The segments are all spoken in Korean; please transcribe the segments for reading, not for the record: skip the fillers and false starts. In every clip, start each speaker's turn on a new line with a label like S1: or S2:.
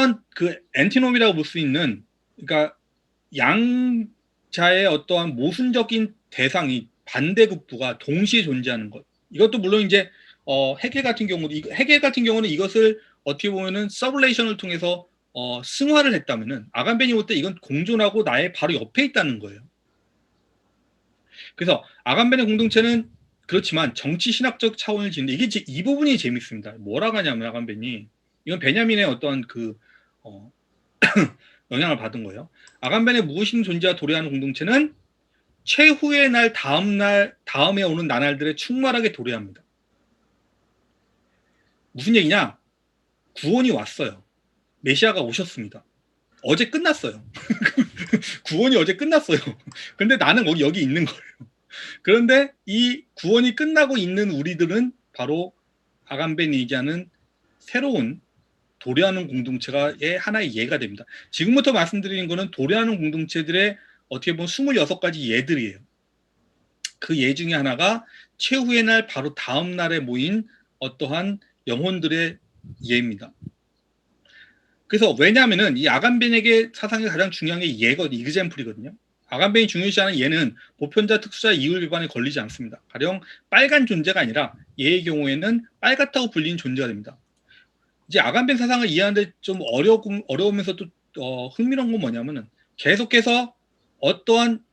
S1: 어떠한 그 엔티놈이라고 볼 수 있는, 그러니까 양자의 어떠한 모순적인 대상이 반대급부가 동시에 존재하는 것. 이것도 물론 이제 해겔 같은 경우도 해겔 같은 경우는 이것을 어떻게 보면은 서블레이션을 통해서 승화를 했다면은 아간벤이 볼 때 이건 공존하고 나의 바로 옆에 있다는 거예요. 그래서 아간벤의 공동체는 그렇지만 정치 신학적 차원을 지는데 이게 이 부분이 재밌습니다. 뭐라고 하냐면 아간벤이 이건 베냐민의 어떤 그 어, 영향을 받은 거예요. 아간벤의 무의식 존재와 도래하는 공동체는 최후의 날 다음에 오는 나날들에 충만하게 도래합니다. 무슨 얘기냐? 구원이 왔어요. 메시아가 오셨습니다. 어제 끝났어요. 구원이 어제 끝났어요. 근데 나는 여기 있는 거예요. 그런데 이 구원이 끝나고 있는 우리들은 바로 아간벤이 얘기하는 새로운 도래하는 공동체가의 하나의 예가 됩니다. 지금부터 말씀드리는 거는 도래하는 공동체들의 어떻게 보면 26가지 예들이에요. 그 예 중에 하나가 최후의 날 바로 다음 날에 모인 어떠한 영혼들의 예입니다. 그래서 왜냐하면은 이 아간벤에게 사상이 가장 중요한 게 예거든요. 이그젠플이거든요. 아간벤이 중요시하는 예는 보편자, 특수자, 이율 위반에 걸리지 않습니다. 가령 빨간 존재가 아니라 예의 경우에는 빨갛다고 불리는 존재가 됩니다. 이제 아간벤 사상을 이해하는데 좀 어려우면서도 흥미로운 건 뭐냐면은 계속해서 어떠한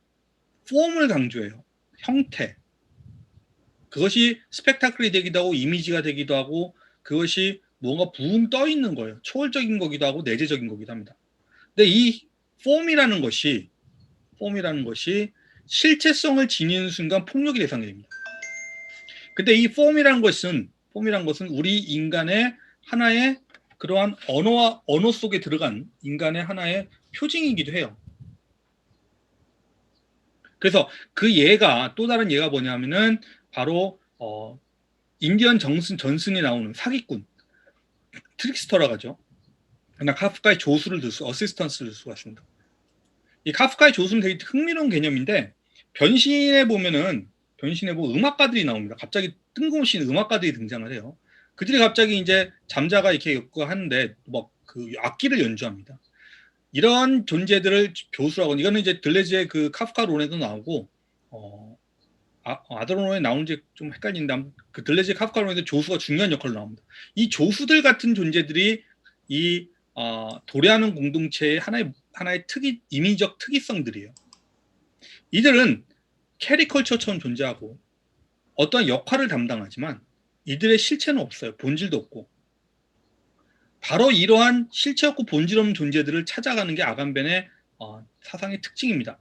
S1: 폼을 강조해요. 형태. 그것이 스펙타클이 되기도 하고 이미지가 되기도 하고 그것이 뭔가 붕 떠 있는 거예요. 초월적인 거기도 하고 내재적인 거기도 합니다. 근데 이 폼이라는 것이 실체성을 지니는 순간 폭력이 대상이 됩니다. 근데 이 폼이라는 것은 우리 인간의 하나의 그러한 언어 속에 들어간 인간의 하나의 표징이기도 해요. 그래서 그 예가 또 다른 예가 뭐냐면은 바로 인디언 전슨이 나오는 사기꾼 트릭스터라고 하죠. 그러나 카프카의 조수를 어시스턴스를 들 수가 있습니다. 이 카프카의 조수는 되게 흥미로운 개념인데 변신에 보면은 음악가들이 나옵니다. 갑자기 뜬금없이 음악가들이 등장을 해요. 그들이 갑자기 이제 잠자가 이렇게 하는데 뭐 그 악기를 연주합니다. 이런 존재들을 교수라고, 이거는 이제 들레즈의 그 카프카론에도 나오고 아드로노에 나오는지 좀 헷갈리는데 그 들레즈의 카프카론에도 조수가 중요한 역할로 나옵니다. 이 조수들 같은 존재들이 이 도래하는 공동체의 하나의 임의적 특이성들이에요. 이들은 캐리컬처처럼 존재하고 어떠한 역할을 담당하지만 이들의 실체는 없어요. 본질도 없고. 바로 이러한 실체 없고 본질 없는 존재들을 찾아가는 게 아간벤의 사상의 특징입니다.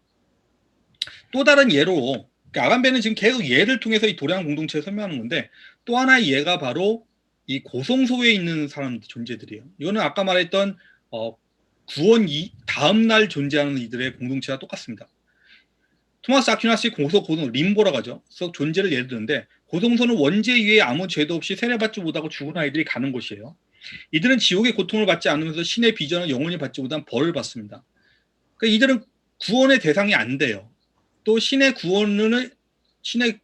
S1: 또 다른 예로 아간벤은 지금 계속 예를 통해서 이 도량 공동체를 설명하는 건데 또 하나의 예가 바로 이 고성소에 있는 존재들이에요. 이거는 아까 말했던 구원 다음 날 존재하는 이들의 공동체와 똑같습니다. 토마스 아퀴나스의 고성 림보라고 하죠. 그래서 존재를 예를 드는데 고성소는 원죄 위에 아무 죄도 없이 세례받지 못하고 죽은 아이들이 가는 곳이에요. 이들은 지옥의 고통을 받지 않으면서 신의 비전을 영원히 받지 못한 벌을 받습니다. 그러니까 이들은 구원의 대상이 안 돼요. 또 신의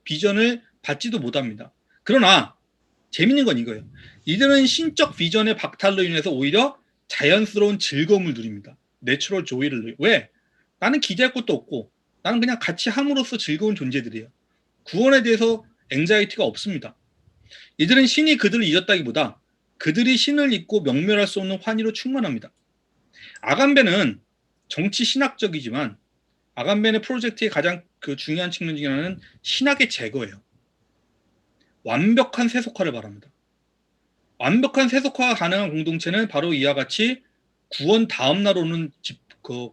S1: 비전을 받지도 못합니다. 그러나 재밌는 건 이거예요. 이들은 신적 비전의 박탈로 인해서 오히려 자연스러운 즐거움을 누립니다. 내추럴 조이를 누려요. 왜? 나는 기대할 것도 없고 나는 그냥 같이 함으로써 즐거운 존재들이에요. 구원에 대해서 앵자이티가 없습니다. 이들은 신이 그들을 잊었다기보다 그들이 신을 잊고 명멸할 수 없는 환희로 충만합니다. 아간벤은 정치 신학적이지만 아간벤의 프로젝트의 가장 그 중요한 측면 중에 하나는 신학의 제거예요. 완벽한 세속화를 바랍니다. 완벽한 세속화가 가능한 공동체는 바로 이와 같이 구원 다음 날 오는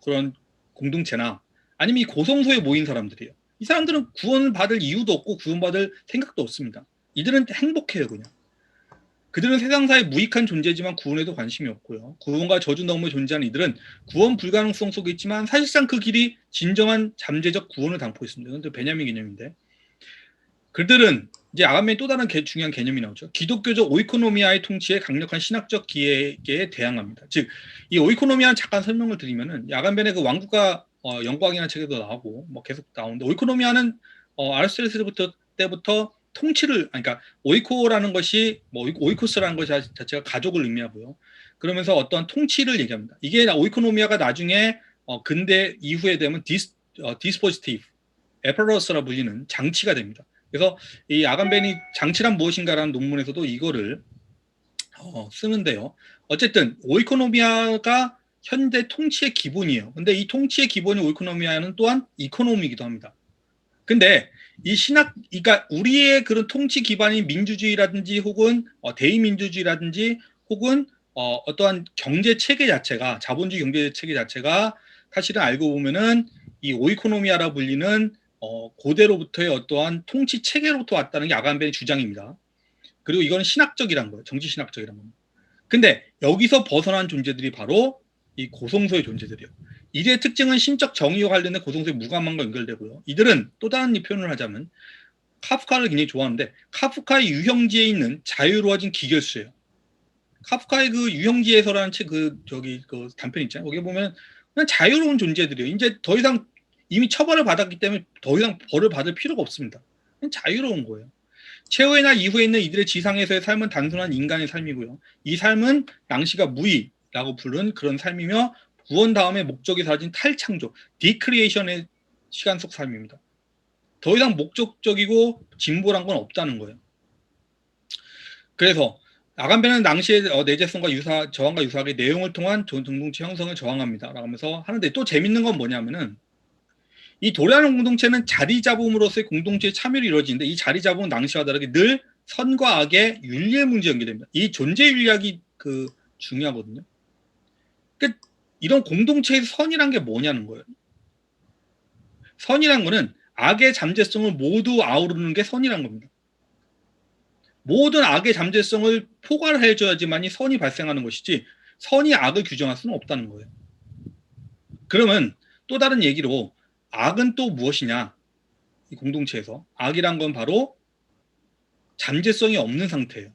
S1: 그런 공동체나 아니면 이 고성소에 모인 사람들이에요. 이 사람들은 구원을 받을 이유도 없고 구원받을 생각도 없습니다. 이들은 행복해요, 그냥. 그들은 세상사에 무익한 존재지만 구원에도 관심이 없고요. 구원과 저주 너머에 존재하는 이들은 구원 불가능성 속에 있지만 사실상 그 길이 진정한 잠재적 구원을 담고 있습니다. 이건 또 베냐민 개념인데 그들은 이제 아간벤의 또 다른 중요한 개념이 나오죠. 기독교적 오이코노미아의 통치에 강력한 신학적 기회에 대항합니다. 즉, 이 오이코노미아는 잠깐 설명을 드리면은 아간벤의 그 왕국과 영광이라는 책에도 나오고 뭐 계속 나오는데 오이코노미아는 아리스토텔레스 때부터 통치를 그러니까 오이코라는 것이 뭐 오이코스라는 것이 자체가 가족을 의미하고요. 그러면서 어떤 통치를 얘기합니다. 이게 오이코노미아가 나중에 근대 이후에 되면 디스포지티브 에퍼러스라 불리는 장치가 됩니다. 그래서 이 아간벤이 장치란 무엇인가라는 논문에서도 이거를 쓰는데요. 어쨌든 오이코노미아가 현대 통치의 기본이에요. 근데 이 통치의 기본이 오이코노미아는 또한 이코노미이기도 합니다. 근데 이 그러니까 우리의 그런 통치 기반인 민주주의라든지 혹은 대의민주주의라든지 혹은 어떠한 경제 체계 자체가 자본주의 경제 체계 자체가 사실은 알고 보면은 이 오이코노미아라 불리는 고대로부터의 어떠한 통치 체계로부터 왔다는 게 아간벤의 주장입니다. 그리고 이건 신학적이란 거예요. 정치 신학적이란 겁니다. 근데 여기서 벗어난 존재들이 바로 이 고성소의 존재들이에요. 이들의 특징은 심적 정의와 관련된 고성소의 무감함과 연결되고요. 이들은 또 다른 표현을 하자면 카프카를 굉장히 좋아하는데 카프카의 유형지에 있는 자유로워진 기결수예요. 카프카의 그 유형지에서라는 그 단편 있잖아요. 거기 보면 그냥 자유로운 존재들이에요. 이제 더 이상 이미 처벌을 받았기 때문에 더 이상 벌을 받을 필요가 없습니다. 그냥 자유로운 거예요. 최후의 날 이후에 있는 이들의 지상에서의 삶은 단순한 인간의 삶이고요. 이 삶은 양씨가 무의라고 부른 그런 삶이며 구원 다음에 목적이 사라진 탈창조, 디크리에이션의 시간 속 삶입니다. 더 이상 목적적이고 진보란 건 없다는 거예요. 그래서 아간벤은 낭시의 내재성과 저항과 유사하게 내용을 통한 공동체 형성을 저항합니다. 라면서 하는데 또 재밌는 건 뭐냐면은 이 도래하는 공동체는 자리 잡음으로서의 공동체의 참여로 이루어지는데 이 자리 잡음은 낭시와 다르게 늘 선과 악의 윤리의 문제 연결됩니다. 이 존재 윤리학이 중요하거든요. 그러니까 이런 공동체의 선이란 게 뭐냐는 거예요. 선이란 거는 악의 잠재성을 모두 아우르는 게 선이란 겁니다. 모든 악의 잠재성을 포괄해줘야지만이 선이 발생하는 것이지 선이 악을 규정할 수는 없다는 거예요. 그러면 또 다른 얘기로 악은 또 무엇이냐? 이 공동체에서 악이란 건 바로 잠재성이 없는 상태예요.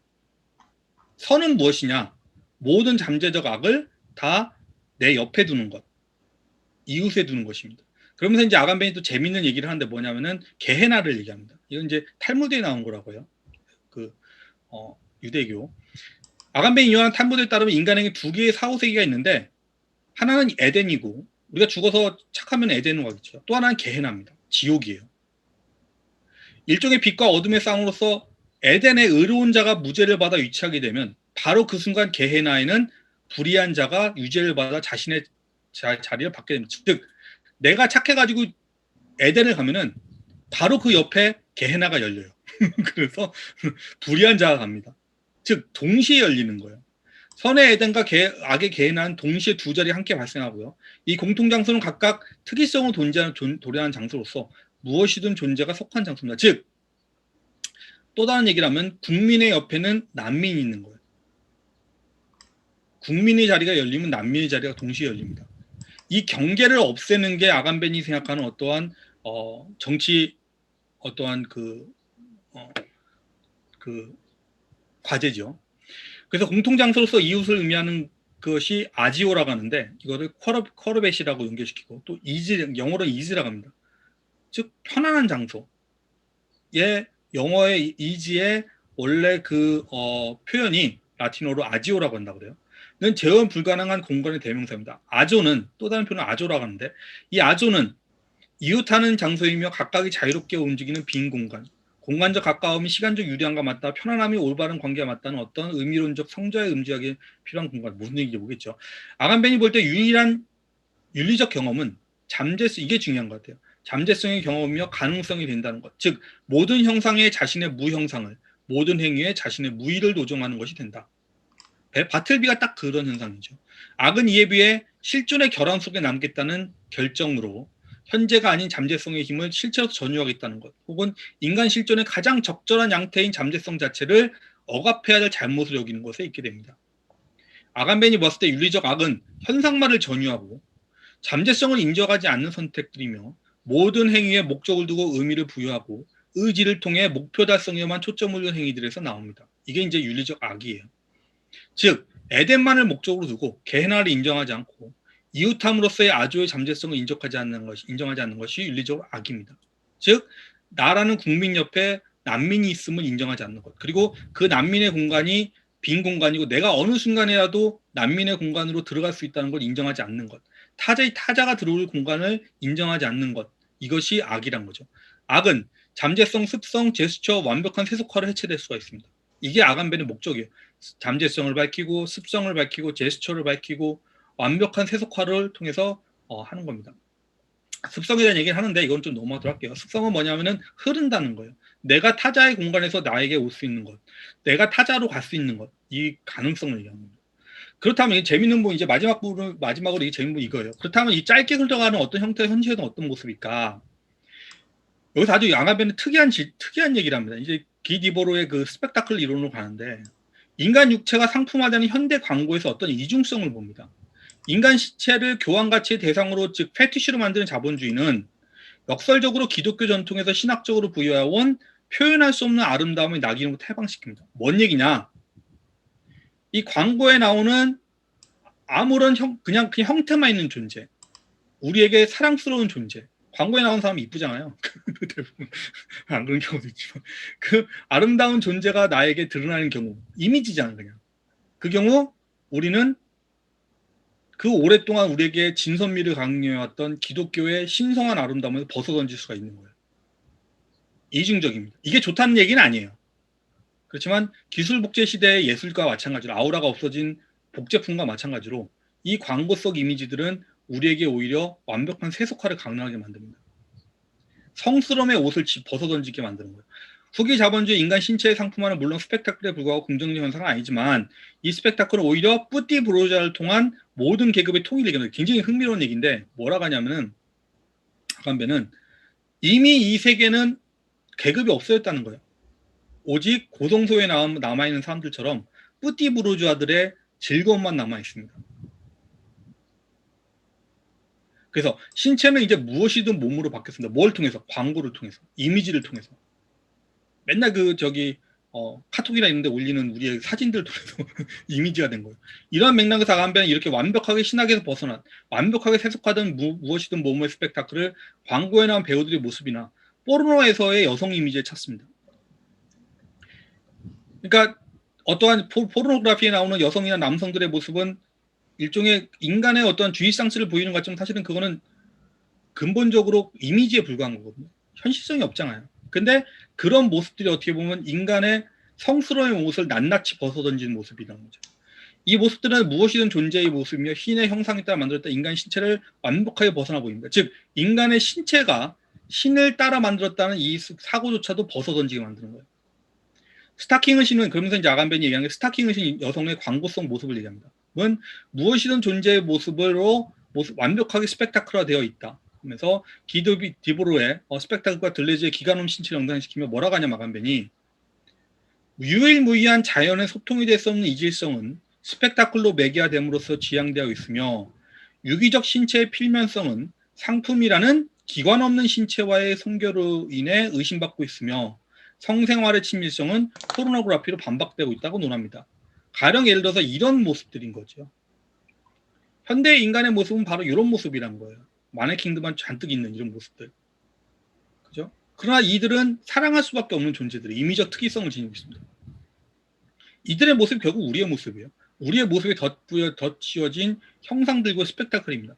S1: 선은 무엇이냐? 모든 잠재적 악을 다 내 옆에 두는 것, 이웃에 두는 것입니다. 그러면서 이제 아간벤이 또 재밌는 얘기를 하는데 뭐냐면은 게헤나를 얘기합니다. 이건 이제 탈무드에 나온 거라고요. 유대교. 아간벤이 유언한 탈무드에 따르면 인간에게 두 개의 사후세계가 있는데 하나는 에덴이고 우리가 죽어서 착하면 에덴으로 가겠죠. 또 하나는 게헤나입니다. 지옥이에요. 일종의 빛과 어둠의 싸움으로서 에덴의 의로운 자가 무죄를 받아 위치하게 되면 바로 그 순간 게헤나에는 불의한 자가 유죄를 받아 자신의 자리를 받게 됩니다. 즉 내가 착해가지고 에덴을 가면은 바로 그 옆에 게헤나가 열려요. 그래서 불의한 자가 갑니다. 즉 동시에 열리는 거예요. 선의 에덴과 악의 게헤나는 동시에 두 자리 함께 발생하고요. 이 공통장소는 각각 특이성을 도래하는 장소로서 무엇이든 존재가 속한 장소입니다. 즉 또 다른 얘기를 하면 국민의 옆에는 난민이 있는 거예요. 국민의 자리가 열리면 난민의 자리가 동시에 열립니다. 이 경계를 없애는 게 아간벤이 생각하는 어떠한 정치 어떠한 그 과제죠. 그래서 공통장소로서 이웃을 의미하는 것이 아지오라고 하는데 이거를 쿼르벳이라고 연결시키고 또 영어로 이즈라고 합니다. 즉 편안한 장소의 영어의 이지의 원래 표현이 라틴어로 아지오라고 한다고 그래요. 는 재원 불가능한 공간의 대명사입니다. 아조는 또 다른 표현은 아조라고 하는데 이 아조는 이웃하는 장소이며 각각이 자유롭게 움직이는 빈 공간, 공간적 가까움이 시간적 유리함과 맞다, 편안함이 올바른 관계와 맞다는 어떤 의미론적 성자의 음지하기 필요한 공간, 무슨 얘기인지 모르겠죠. 아간벤이 볼 때 유일한 윤리적 경험은 잠재성, 이게 중요한 것 같아요. 잠재성의 경험이며 가능성이 된다는 것. 즉 모든 형상에 자신의 무형상을, 모든 행위에 자신의 무의를 노정하는 것이 된다. 바틀비가 딱 그런 현상이죠. 악은 이에 비해 실존의 결함 속에 남겠다는 결정으로 현재가 아닌 잠재성의 힘을 실체로 전유하겠다는 것, 혹은 인간 실존의 가장 적절한 양태인 잠재성 자체를 억압해야 될 잘못을 여기는 것에 있게 됩니다. 아간벤이 봤을 때 윤리적 악은 현상만을 전유하고 잠재성을 인정하지 않는 선택들이며 모든 행위에 목적을 두고 의미를 부여하고 의지를 통해 목표 달성에만 초점을 둔 행위들에서 나옵니다. 이게 이제 윤리적 악이에요. 즉 에덴만을 목적으로 두고 게헤나를 인정하지 않고 이웃함으로써의 아조의 잠재성을 인정하지 않는 것이 윤리적 악입니다. 즉 나라는 국민 옆에 난민이 있음을 인정하지 않는 것, 그리고 그 난민의 공간이 빈 공간이고 내가 어느 순간이라도 난민의 공간으로 들어갈 수 있다는 걸 인정하지 않는 것. 타자가 들어올 공간을 인정하지 않는 것. 이것이 악이란 거죠. 악은 잠재성, 습성, 제스처, 완벽한 세속화를 해체될 수가 있습니다. 이게 아간벤의 목적이에요. 잠재성을 밝히고 습성을 밝히고 제스처를 밝히고 완벽한 세속화를 통해서 하는 겁니다. 습성에 대한 얘기를 하는데 이건 좀 넘어가도록 할게요. 습성은 뭐냐면은 흐른다는 거예요. 내가 타자의 공간에서 나에게 올 수 있는 것, 내가 타자로 갈 수 있는 것, 이 가능성을 얘기하는 겁니다. 그렇다면 재밌는 부분 이제 마지막으로 이 재밌는 부분 이거예요. 그렇다면 이 짧게 흘러가는 어떤 형태의 현실에는 어떤 모습일까? 여기서 아주 아간벤은 특이한 얘기를 합니다. 이제 기디보로의 그 스펙타클 이론으로 가는데 인간 육체가 상품화되는 현대 광고에서 어떤 이중성을 봅니다. 인간 시체를 교환 가치의 대상으로 즉 패티시로 만드는 자본주의는 역설적으로 기독교 전통에서 신학적으로 부여해온 표현할 수 없는 아름다움의 낙인으로 해방시킵니다. 뭔 얘기냐? 이 광고에 나오는 아무런 그냥 형태만 있는 존재, 우리에게 사랑스러운 존재. 광고에 나오는 사람이 이쁘잖아요. 대부분 안 그런 경우도 있지만 그 아름다운 존재가 나에게 드러나는 경우, 이미지잖아요. 그냥 그 경우 우리는 그 오랫동안 우리에게 진선미를 강요해왔던 기독교의 신성한 아름다움을 벗어던질 수가 있는 거예요. 이중적입니다. 이게 좋다는 얘기는 아니에요. 그렇지만 기술 복제 시대의 예술과 마찬가지로 아우라가 없어진 복제품과 마찬가지로 이 광고 속 이미지들은 우리에게 오히려 완벽한 세속화를 강요하게 만듭니다. 성스러움의 옷을 벗어던지게 만드는 거예요. 후기 자본주의 인간 신체의 상품화는 물론 스펙타클에 불과하고 긍정적 현상은 아니지만 이 스펙타클은 오히려 뿌띠 브로자를 통한 모든 계급의 통일을 얘기하는 굉장히 흥미로운 얘기인데 뭐라고 하냐면은 아간베는 이미 이 세계는 계급이 없어졌다는 거예요. 오직 고동소에 남아있는 사람들처럼 뿌띠 브로주아들의 즐거움만 남아있습니다. 그래서 신체는 이제 무엇이든 몸으로 바뀌었습니다. 뭘 통해서? 광고를 통해서, 이미지를 통해서. 맨날 카톡이나 있는데 올리는 우리의 사진들 통해서 이미지가 된 거예요. 이런 맥락에서 아간베는 이렇게 완벽하게 신학에서 벗어난, 완벽하게 세속화된 무엇이든 몸의 스펙타클을 광고에 나온 배우들의 모습이나 포르노에서의 여성 이미지에 찾습니다. 그러니까 어떠한 포르노그래피에 나오는 여성이나 남성들의 모습은 일종의 인간의 어떤 주의상실을 보이는 것 같지만 사실은 그거는 근본적으로 이미지에 불과한 거거든요. 현실성이 없잖아요. 근데 그런 모습들이 어떻게 보면 인간의 성스러운 옷을 낱낱이 벗어던지는 모습이라는 거죠. 이 모습들은 무엇이든 존재의 모습이며 신의 형상에 따라 만들었다 인간 신체를 완벽하게 벗어나 보입니다. 즉 인간의 신체가 신을 따라 만들었다는 이 사고조차도 벗어던지게 만드는 거예요. 스타킹을 신은 그러면서 이제 아간벤이 얘기하는 게 스타킹을 신은 여성의 광고성 모습을 얘기합니다. 그건 무엇이든 존재의 모습으로 완벽하게 스펙타클화되어 있다. 하면서 디보로의 스펙타클과 들레즈의 기가놈 신체를 연관시키며 뭐라고 하냐 아간벤이 유일무이한 자연의 소통이 될 수 없는 이질성은 스펙타클로 매개화됨으로써 지향되어 있으며 유기적 신체의 필면성은 상품이라는 기관 없는 신체와의 성교로 인해 의심받고 있으며 성생활의 친밀성은 포르노그래피로 반박되고 있다고 논합니다. 가령 예를 들어서 이런 모습들인 거죠. 현대 인간의 모습은 바로 이런 모습이란 거예요. 마네킹들만 잔뜩 있는 이런 모습들. 그죠? 그러나 이들은 사랑할 수밖에 없는 존재들이 이미적 특이성을 지니고 있습니다. 이들의 모습이 결국 우리의 모습이에요. 우리의 모습에 덧씌워진 형상들과 스펙타클입니다.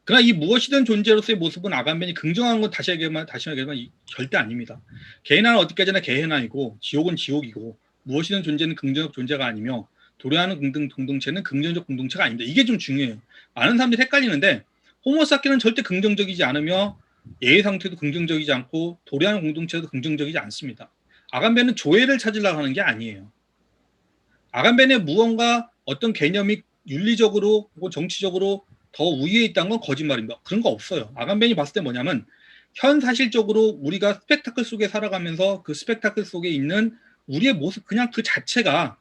S1: 그러나 이 무엇이든 존재로서의 모습은 아간벤이 긍정한 건 다시 말하지만 절대 아닙니다. 개인화는 어디까지나 개인화이고 지옥은 지옥이고 무엇이든 존재는 긍정적 존재가 아니며 도래하는 공동체는 긍정적 공동체가 아닙니다. 이게 좀 중요해요. 많은 사람들이 헷갈리는데 호모사피는 절대 긍정적이지 않으며 예의 상태도 긍정적이지 않고 도래하는 공동체도 긍정적이지 않습니다. 아간벤은 조회를 찾으려고 하는 게 아니에요. 아간벤의 무언가 어떤 개념이 윤리적으로 혹은 정치적으로 더 우위에 있다는 건 거짓말입니다. 그런 거 없어요. 아간벤이 봤을 때 뭐냐면 현사실적으로 우리가 스펙타클 속에 살아가면서 그 스펙타클 속에 있는 우리의 모습 그냥 그 자체가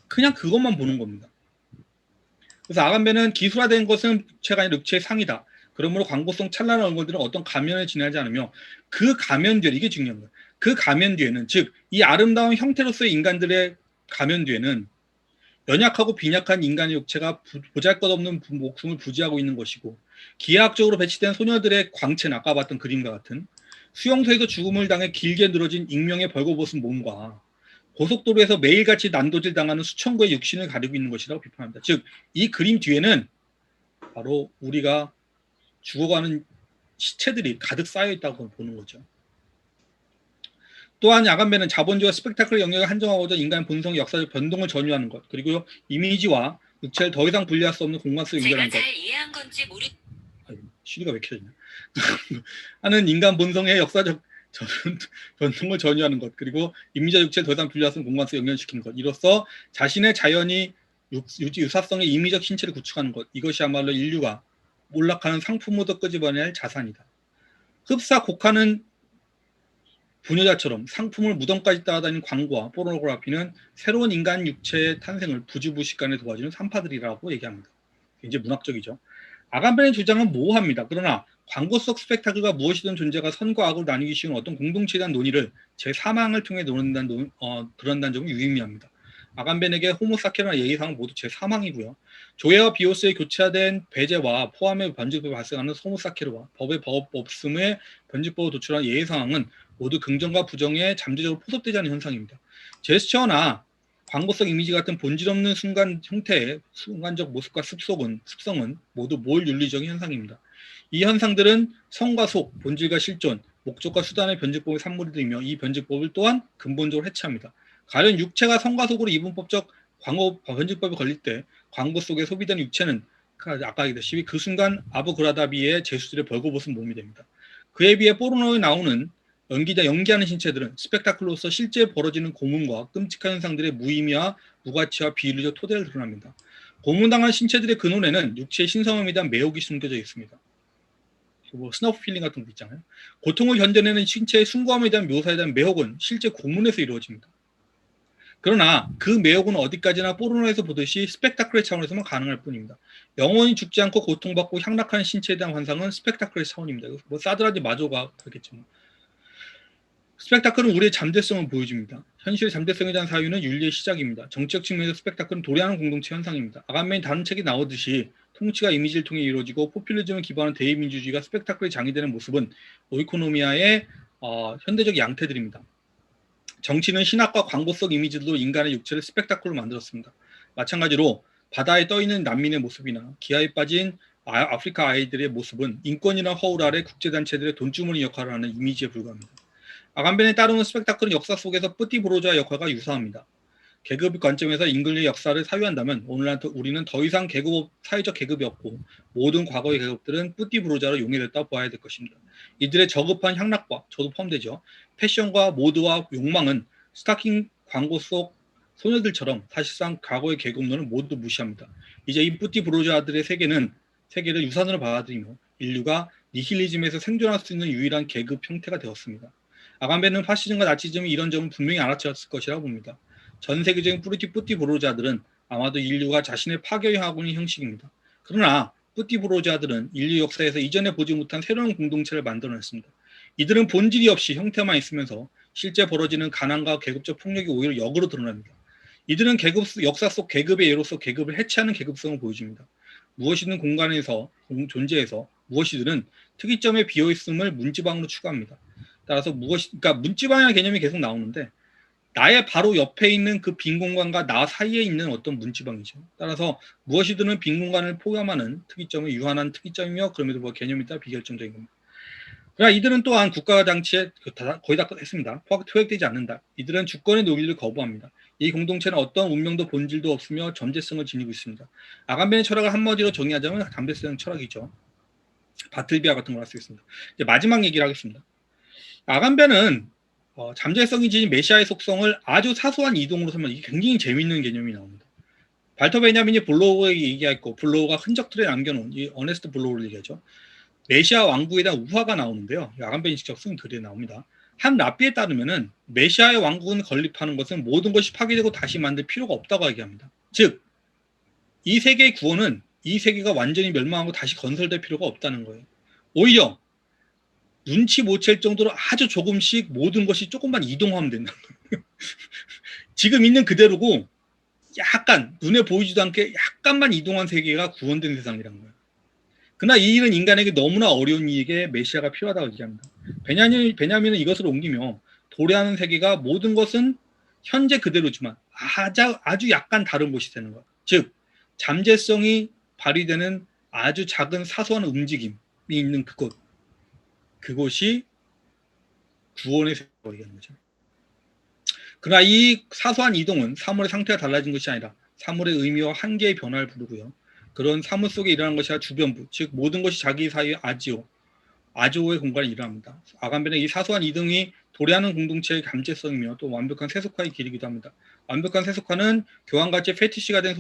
S1: 그냥 그것만 보는 겁니다. 그래서 아간벤은 기술화된 것은 육체가 아닌 늑체의 상이다. 그러므로 광고성 찬란한 얼굴들은 어떤 가면을 지나지 않으며 그 가면 뒤에 이게 중요한 거예요. 그 가면 뒤에는 즉 이 아름다운 형태로서의 인간들의 가면 뒤에는 연약하고 빈약한 인간의 육체가 보잘것없는 목숨을 부지하고 있는 것이고 기하학적으로 배치된 소녀들의 광채는 아까 봤던 그림과 같은 수용소에서 죽음을 당해 길게 늘어진 익명의 벌거벗은 몸과 고속도로에서 매일같이 난도질 당하는 수천 구의 육신을 가리고 있는 것이라고 비판합니다. 즉, 이 그림 뒤에는 바로 우리가 죽어가는 시체들이 가득 쌓여 있다고 보는 거죠. 또한 야간배는 자본주의와 스펙타클의 영역을 한정하고자 인간 본성의 역사적 변동을 전유하는 것, 그리고 이미지와 육체를 더 이상 분리할 수 없는 공간 속에 연결한 것.
S2: 제가 잘 이해한 건지
S1: 시리가 왜 켜졌냐? 하는 인간 본성의 역사적 변동을 전유하는 것, 그리고 이미지와 육체를 더 이상 분리할 수 없는 공간 속에 연결시키는 것. 이로써 자신의 자연이 유사성의 임의적 신체를 구축하는 것. 이것이야말로 인류가 몰락하는 상품으로 끄집어내야 할 자산이다. 흡사 곡하는 부녀자처럼 상품을 무덤까지 따라다니는 광고와 포르노그래피는 새로운 인간 육체의 탄생을 부지부식간에 도와주는 산파들이라고 얘기합니다. 굉장히 문학적이죠. 아간벤의 주장은 모호합니다. 그러나 광고 속 스펙타클과 무엇이든 존재가 선과 악을 나뉘기 쉬운 어떤 공동체에 대한 논의를 제4망을 통해 드러낸다는 점은 유의미합니다. 아간벤에게 호모사케나 예의상은 모두 제4망이고요. 조예와 비오스의 교차된 배제와 포함의 변직법이 발생하는 호모사케르와 법의 법 없음의 변직법을 도출한 예의상황은 모두 긍정과 부정에 잠재적으로 포섭되지 않은 현상입니다. 제스처나 광고 속 이미지 같은 본질 없는 순간 형태의 순간적 모습과 습성은 모두 몰윤리적인 현상입니다. 이 현상들은 성과 속, 본질과 실존, 목적과 수단의 변직법의 산물이며 이 변직법을 또한 근본적으로 해체합니다. 가령 육체가 성과 속으로 이분법적 광고 변직법에 걸릴 때 광고 속에 소비된 육체는 아까 얘기했듯이 그 순간 아부그라다비의 제수들의 벌거벗은 몸이 됩니다. 그에 비해 포르노에 나오는 연기하는 신체들은 스펙타클로서 실제 벌어지는 고문과 끔찍한 현상들의 무의미와 무가치와 비윤리적 토대를 드러납니다. 고문당한 신체들의 근원에는 육체의 신성함에 대한 매혹이 숨겨져 있습니다. 뭐 스너프 필링 같은 거 있잖아요. 고통을 견뎌내는 신체의 숭고함에 대한 묘사에 대한 매혹은 실제 고문에서 이루어집니다. 그러나 그 매혹은 어디까지나 포르노에서 보듯이 스펙타클의 차원에서만 가능할 뿐입니다. 영원히 죽지 않고 고통받고 향락하는 신체에 대한 환상은 스펙타클의 차원입니다. 뭐 사드라지 마조가 그렇겠지만 스펙타클은 우리의 잠재성을 보여줍니다. 현실의 잠재성에 대한 사유는 윤리의 시작입니다. 정치적 측면에서 스펙타클은 도래하는 공동체 현상입니다. 아간벤 다른 책에 나오듯이 통치가 이미지를 통해 이루어지고 포퓰리즘을 기반한 대의민주주의가 스펙타클의 장이 되는 모습은 오이코노미아의 현대적 양태들입니다. 정치는 신학과 광고 속 이미지들로 인간의 육체를 스펙타클로 만들었습니다. 마찬가지로 바다에 떠있는 난민의 모습이나 기아에 빠진 아프리카 아이들의 모습은 인권이나 허울 아래 국제단체들의 돈주머니 역할을 하는 이미지에 불과합니다. 아간벤에 따르는 스펙타클은 역사 속에서 뿌띠브로자 역할과 유사합니다. 계급 관점에서 인간의 역사를 사유한다면 오늘날 우리는 더 이상 사회적 계급이 없고 모든 과거의 계급들은 뿌띠브로자로 용해됐다 보아야 될 것입니다. 이들의 저급한 향락과 저도 포함되죠. 패션과 모드와 욕망은 스타킹 광고 속 소녀들처럼 사실상 과거의 계급론을 모두 무시합니다. 이제 이 뿌띠브로자들의 세계를 유산으로 받아들이며 인류가 니힐리즘에서 생존할 수 있는 유일한 계급 형태가 되었습니다. 아간벤은 파시즘과 나치즘이 이런 점을 분명히 알아채었을 것이라고 봅니다. 전 세계적인 뿌띠브로자들은 아마도 인류가 자신의 파괴하고 있는 형식입니다. 그러나 뿌띠브로자들은 인류 역사에서 이전에 보지 못한 새로운 공동체를 만들어냈습니다. 이들은 본질이 없이 형태만 있으면서 실제 벌어지는 가난과 계급적 폭력이 오히려 역으로 드러납니다. 이들은 역사 속 계급의 예로서 계급을 해체하는 계급성을 보여줍니다. 무엇이든 공간에서 존재해서 무엇이든 특이점에 비어있음을 문지방으로 추구합니다. 따라서 그러니까 문지방이라는 개념이 계속 나오는데 나의 바로 옆에 있는 그 빈 공간과 나 사이에 있는 어떤 문지방이죠. 따라서 무엇이든 빈 공간을 포함하는 특이점을 유한한 특이점이며 그럼에도 불구하고 개념이 따라 비결정적인 겁니다. 그러나 이들은 또한 국가 장치에 거의 다 했습니다. 포획되지 않는다. 이들은 주권의 논리를 거부합니다. 이 공동체는 어떤 운명도 본질도 없으며 잠재성을 지니고 있습니다. 아간벤의 철학을 한마디로 정의하자면 잠재성 철학이죠. 바틀비아 같은 걸 할 수 있습니다. 이제 마지막 얘기를 하겠습니다. 아간벤은 잠재성이 지닌 메시아의 속성을 아주 사소한 이동으로 설명. 이게 굉장히 재미있는 개념이 나옵니다. 발터 베냐민이 블로우에 얘기했고 블로우가 흔적들에 남겨놓은 이 어네스트 블로우를 얘기하죠. 메시아 왕국에 대한 우화가 나오는데요. 아간벤이 직접 쓴 글에 나옵니다. 한 랍비에 따르면은 메시아의 왕국은 건립하는 것은 모든 것이 파괴되고 다시 만들 필요가 없다고 얘기합니다. 즉, 이 세계의 구원은 이 세계가 완전히 멸망하고 다시 건설될 필요가 없다는 거예요. 오히려 눈치 못 챌 정도로 아주 조금씩 모든 것이 조금만 이동하면 된다는 거예요. 지금 있는 그대로고 약간 눈에 보이지도 않게 약간만 이동한 세계가 구원된 세상이라는 거예요. 그러나 이 일은 인간에게 너무나 어려운 일에 메시아가 필요하다고 얘기합니다. 베냐민은 이것을 옮기며 도래하는 세계가 모든 것은 현재 그대로지만 아주 약간 다른 곳이 되는 것. 즉 잠재성이 발휘되는 아주 작은 사소한 움직임이 있는 그곳이 구원의 세계라고 얘기하는 거죠. 그러나 이 사소한 이동은 사물의 상태가 달라진 것이 아니라 사물의 의미와 한계의 변화를 부르고요. 그런 사물 속에 일어나는 것이 주변부, 즉 모든 것이 자기 사이의 아지오의 공간에 일어납니다. 아간벤의 이 사소한 이동이 도래하는 공동체의 잠재성이며 또 완벽한 세속화의 길이기도 합니다. 완벽한 세속화는 교환가치의 패티시가 된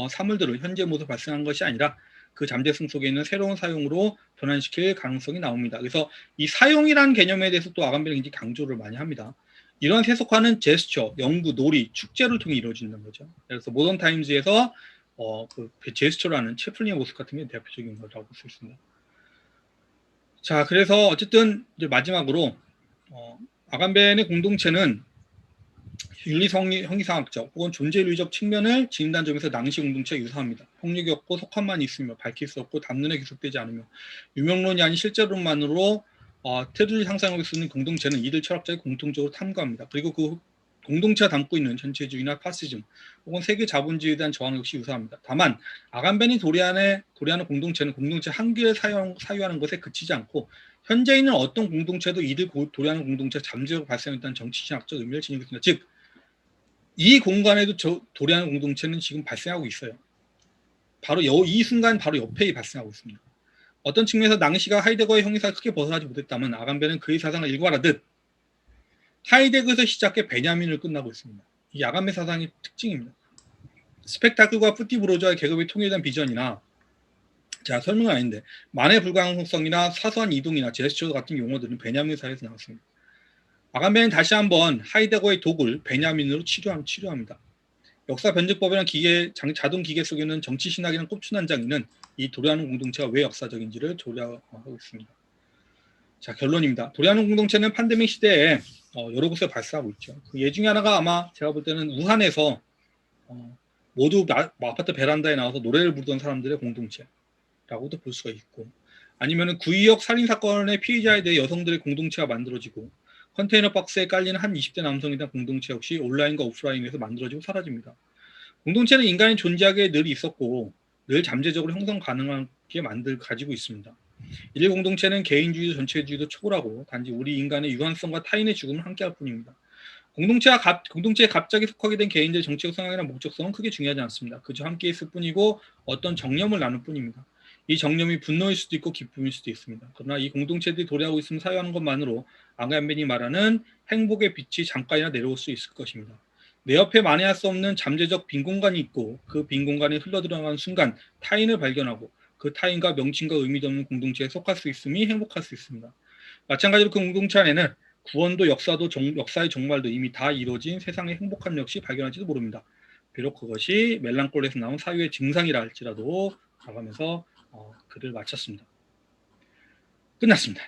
S1: 사물들을 현재 모습 발생한 것이 아니라 그 잠재성 속에 있는 새로운 사용으로 변환시킬 가능성이 나옵니다. 그래서 이 사용이라는 개념에 대해서 또 아간벤은 굉장히 강조를 많이 합니다. 이런 세속화는 제스처, 연구, 놀이, 축제를 통해 이루어진다는 거죠. 그래서 모던 타임즈에서 그 제스처라는 채플린의 모습 같은 게 대표적인 거라고 볼 수 있습니다. 자, 그래서 어쨌든 이제 마지막으로 아간벤의 공동체는 윤리형이상학적 혹은 존재윤리적 측면을 지닌다는 점에서 낭시 공동체와 유사합니다. 폭력이 없고 속함만 있으며 밝힐 수 없고 담론에 기속되지 않으며 유명론이 아닌 실제론만으로 테두리 상상하고 있는 공동체는 이들 철학자의 공통적으로 탐구합니다. 그리고 그 공동체가 담고 있는 전체주의나 파시즘 혹은 세계 자본주의에 대한 저항 역시 유사합니다. 다만 아간벤이 도래하는 공동체는 공동체 한계를 사유하는 것에 그치지 않고 현재 있는 어떤 공동체도 이들 도래하는 공동체가 잠재적으로 발생했다는 정치신학적 의미를 지니고 있습니다. 즉 이 공간에도 도래하는 공동체는 지금 발생하고 있어요. 바로 이 순간 바로 옆에 발생하고 있습니다. 어떤 측면에서 낭시가 하이데거의 형이사를 크게 벗어나지 못했다면 아간벤은 그의 사상을 일관하듯 하이데거에서 시작해 베냐민을 끝나고 있습니다. 이 아간벤 사상의 특징입니다. 스펙타클과 푸티브로저의 계급의 통일에 대한 비전이나 제가 설명은 아닌데 만의 불가능성이나 사소한 이동이나 제스처 같은 용어들은 베냐민 사회에서 나왔습니다. 아간벤은 다시 한번 하이데거의 독을 베냐민으로 치료합니다. 역사 변증법이란 자동 기계 속에는 정치 신학이라는 꼽춘한 장이는 이 도래하는 공동체가 왜 역사적인지를 조례하고 있습니다. 자, 결론입니다. 도래하는 공동체는 팬데믹 시대에 여러 곳에 발생하고 있죠. 그 예 중에 하나가 아마 제가 볼 때는 우한에서 모두 아파트 베란다에 나와서 노래를 부르던 사람들의 공동체라고도 볼 수가 있고, 아니면 구의역 살인사건의 피의자에 대해 여성들의 공동체가 만들어지고 컨테이너 박스에 깔리는 한 20대 남성에 대한 공동체 역시 온라인과 오프라인에서 만들어지고 사라집니다. 공동체는 인간이 존재하기에 늘 있었고 늘 잠재적으로 형성 가능하게 가지고 있습니다. 일 공동체는 개인주의도 전체주의도 초월하고 단지 우리 인간의 유한성과 타인의 죽음을 함께할 뿐입니다. 공동체에 갑자기 속하게 된 개인들의 정치적 성향이나 목적성은 크게 중요하지 않습니다. 그저 함께 있을 뿐이고 어떤 정념을 나눌 뿐입니다. 이 정념이 분노일 수도 있고 기쁨일 수도 있습니다. 그러나 이 공동체들이 도래하고 있음을 사유하는 것만으로 아간벤이 말하는 행복의 빛이 잠깐이나 내려올 수 있을 것입니다. 내 옆에 만회할 수 없는 잠재적 빈 공간이 있고 그 빈 공간에 흘러들어가는 순간 타인을 발견하고 그 타인과 명칭과 의미도 없는 공동체에 속할 수 있음이 행복할 수 있습니다. 마찬가지로 그 공동체 안에는 구원도 역사의 종말도 이미 다 이루어진 세상의 행복함 역시 발견할지도 모릅니다. 비록 그것이 멜랑콜에서 나온 사유의 증상이라 할지라도 나가면서 글을 마쳤습니다. 끝났습니다.